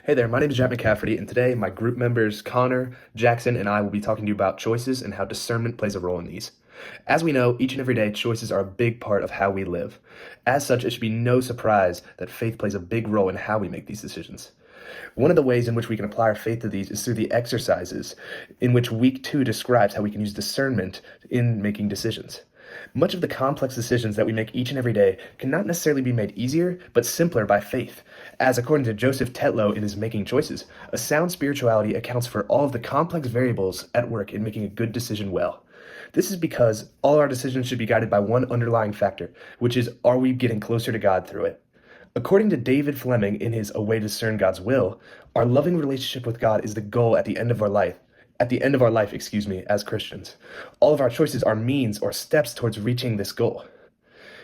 Hey there, my name is Jack McCafferty, and today my group members Connor, Jackson, and I will be talking to you about choices and how discernment plays a role in these. As we know, each and every day, choices are a big part of how we live. As such, it should be no surprise that faith plays a big role in how we make these decisions. One of the ways in which we can apply our faith to these is through the exercises, in which week 2 describes how we can use discernment in making decisions. Much of the complex decisions that we make each and every day cannot necessarily be made easier, but simpler by faith. As according to Joseph Tetlow in his Making Choices, a sound spirituality accounts for all of the complex variables at work in making a good decision well. This is because all our decisions should be guided by one underlying factor, which is, are we getting closer to God through it? According to David Fleming in his A Way to Discern God's Will, our loving relationship with God is the goal at the end of our life. As Christians. All of our choices are means or steps towards reaching this goal.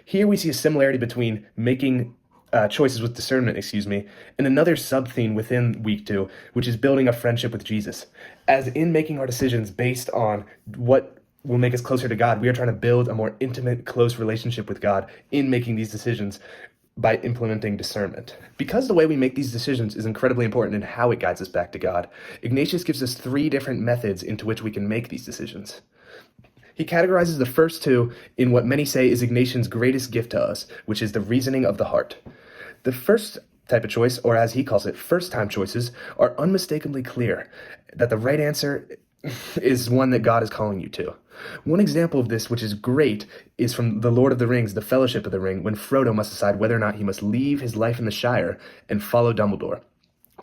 Here we see a similarity between making choices with discernment, and another sub-theme within week 2, which is building a friendship with Jesus. As in making our decisions based on what will make us closer to God, we are trying to build a more intimate, close relationship with God in making these decisions by implementing discernment. Because the way we make these decisions is incredibly important in how it guides us back to God, Ignatius gives us 3 different methods into which we can make these decisions. He categorizes the first 2 in what many say is Ignatian's greatest gift to us, which is the reasoning of the heart. The first type of choice, or as he calls it, first-time choices, are unmistakably clear that the right answer is one that God is calling you to. One example of this, which is great, is from The Lord of the Rings, The Fellowship of the Ring, when Frodo must decide whether or not he must leave his life in the Shire and follow Dumbledore.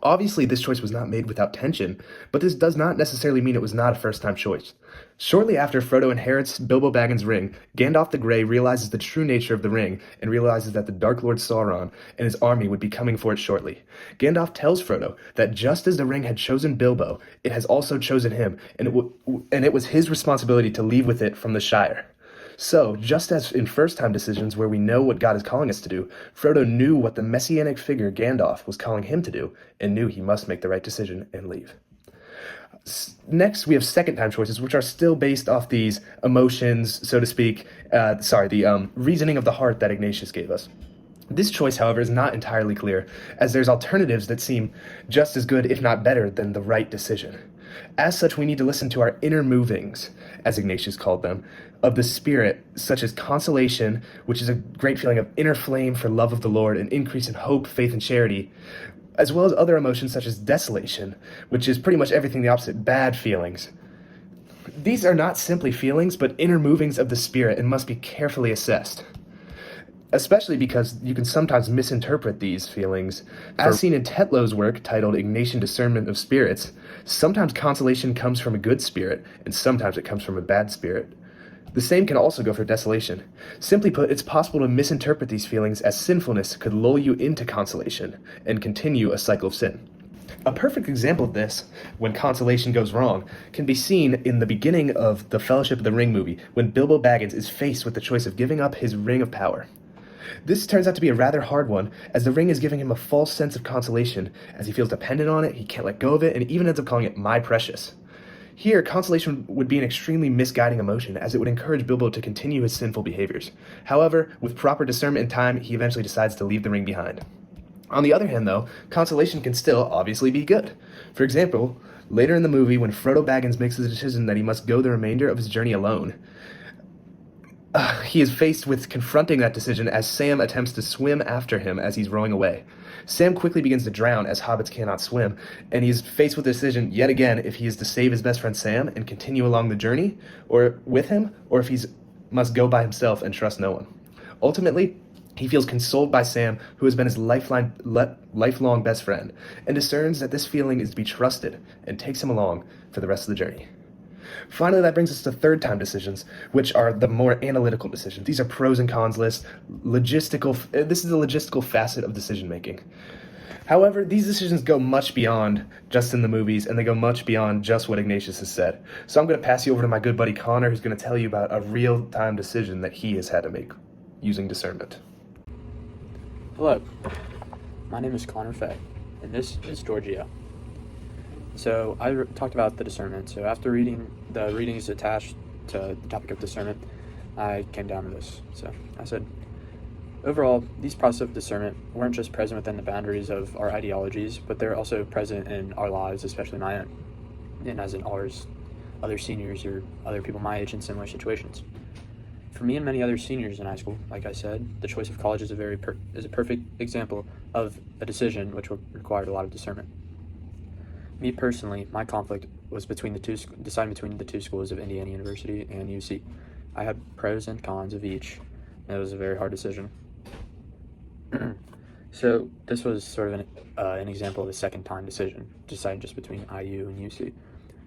Obviously, this choice was not made without tension, but this does not necessarily mean it was not a first-time choice. Shortly after Frodo inherits Bilbo Baggins' ring, Gandalf the Grey realizes the true nature of the ring and realizes that the Dark Lord Sauron and his army would be coming for it shortly. Gandalf tells Frodo that just as the ring had chosen Bilbo, it has also chosen him, and it was his responsibility to leave with it from the Shire. So, just as in first-time decisions where we know what God is calling us to do, Frodo knew what the messianic figure Gandalf was calling him to do, and knew he must make the right decision and leave. Next, we have second-time choices, which are still based off these emotions, so to speak, the reasoning of the heart that Ignatius gave us. This choice, however, is not entirely clear, as there's alternatives that seem just as good, if not better, than the right decision. As such, we need to listen to our inner movings, as Ignatius called them, of the Spirit, such as consolation, which is a great feeling of inner flame for love of the Lord, an increase in hope, faith, and charity, as well as other emotions such as desolation, which is pretty much everything the opposite, bad feelings. These are not simply feelings, but inner movings of the Spirit and must be carefully assessed. Especially because you can sometimes misinterpret these feelings. As seen in Tetlow's work titled Ignatian Discernment of Spirits, sometimes consolation comes from a good spirit, and sometimes it comes from a bad spirit. The same can also go for desolation. Simply put, it's possible to misinterpret these feelings as sinfulness could lull you into consolation and continue a cycle of sin. A perfect example of this, when consolation goes wrong, can be seen in the beginning of the Fellowship of the Ring movie, when Bilbo Baggins is faced with the choice of giving up his ring of power. This turns out to be a rather hard one, as the ring is giving him a false sense of consolation, as he feels dependent on it, he can't let go of it, and even ends up calling it my precious. Here, consolation would be an extremely misguiding emotion, as it would encourage Bilbo to continue his sinful behaviors. However, with proper discernment and time, he eventually decides to leave the ring behind. On the other hand, though, consolation can still obviously be good. For example, later in the movie, when Frodo Baggins makes the decision that he must go the remainder of his journey alone, he is faced with confronting that decision as Sam attempts to swim after him as he's rowing away. Sam quickly begins to drown, as hobbits cannot swim, and he's faced with the decision yet again if he is to save his best friend Sam and continue along the journey or with him, or if he must go by himself and trust no one. Ultimately, he feels consoled by Sam, who has been his lifelong best friend, and discerns that this feeling is to be trusted and takes him along for the rest of the journey. Finally, that brings us to third-time decisions, which are the more analytical decisions. These are pros and cons lists, this is the logistical facet of decision-making. However, these decisions go much beyond just in the movies, and they go much beyond just what Ignatius has said. So I'm going to pass you over to my good buddy Connor, who's going to tell you about a real-time decision that he has had to make using discernment. Hello, my name is Connor Fay, and this is Giorgio. So I talked about the discernment. So after reading the readings attached to the topic of discernment, I came down to this. So I said, overall, these processes of discernment weren't just present within the boundaries of our ideologies, but they're also present in our lives, especially my own, and as in ours, other seniors or other people my age in similar situations. For me and many other seniors in high school, like I said, the choice of college is a perfect example of a decision which required a lot of discernment. Me personally, my conflict was deciding between the two schools of Indiana University and UC. I had pros and cons of each, and it was a very hard decision. So this was sort of an example of a second time decision, deciding just between IU and UC.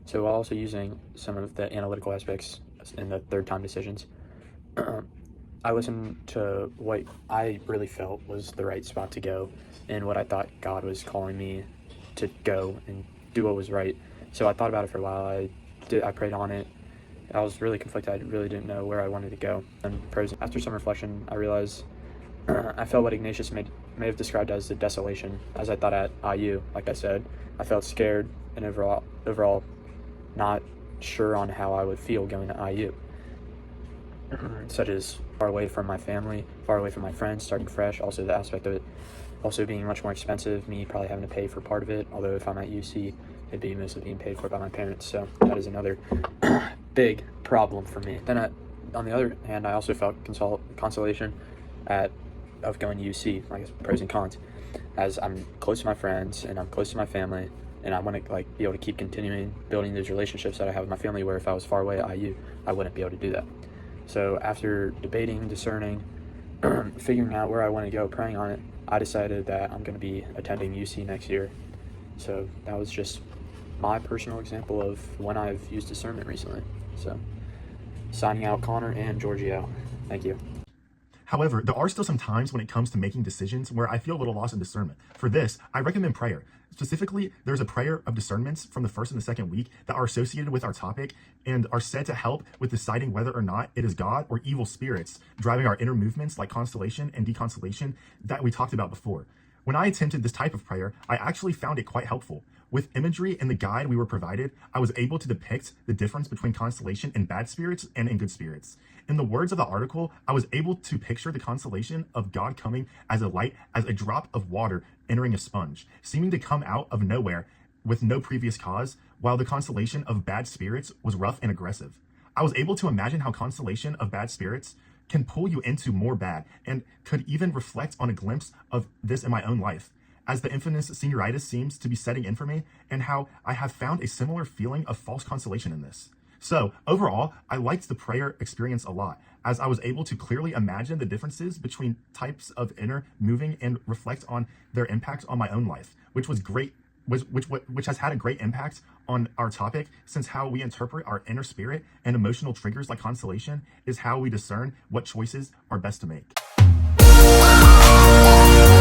So while also using some of the analytical aspects in the third time decisions, I listened to what I really felt was the right spot to go and what I thought God was calling me to go and do what was right. So I thought about it for a while. I prayed on it. I was really conflicted. I really didn't know where I wanted to go. And after some reflection, I realized I felt what Ignatius may have described as the desolation, as I thought at IU. Like I said, I felt scared and overall not sure on how I would feel going to IU, such as far away from my family, far away from my friends, starting fresh. Also the aspect of it also being much more expensive, me probably having to pay for part of it, although if I'm at UC, it'd be mostly being paid for by my parents. So that is another big problem for me. Then on the other hand, I also felt consolation of going to UC, I guess pros and cons, as I'm close to my friends and I'm close to my family, and I want to be able to keep continuing building those relationships that I have with my family, where if I was far away at IU, I wouldn't be able to do that. So after debating, discerning, figuring out where I want to go, praying on it, I decided that I'm going to be attending UC next year. So that was just my personal example of when I've used discernment recently. So signing out, Connor and Giorgio. Thank you. However, there are still some times when it comes to making decisions where I feel a little lost in discernment. For this, I recommend prayer. Specifically, there's a prayer of discernments from the first and the second week that are associated with our topic and are said to help with deciding whether or not it is God or evil spirits driving our inner movements like constellation and deconstellation that we talked about before. When I attempted this type of prayer, I actually found it quite helpful. With imagery in the guide we were provided, I was able to depict the difference between constellation in bad spirits and in good spirits. In the words of the article, I was able to picture the constellation of God coming as a light, as a drop of water entering a sponge, seeming to come out of nowhere with no previous cause, while the constellation of bad spirits was rough and aggressive. I was able to imagine how constellation of bad spirits can pull you into more bad, and could even reflect on a glimpse of this in my own life, as the infamous senioritis seems to be setting in for me, and how I have found a similar feeling of false consolation in this. So overall, I liked the prayer experience a lot, as I was able to clearly imagine the differences between types of inner moving and reflect on their impact on my own life, which was great, which has had a great impact on our topic, since how we interpret our inner spirit and emotional triggers like constellation is how we discern what choices are best to make.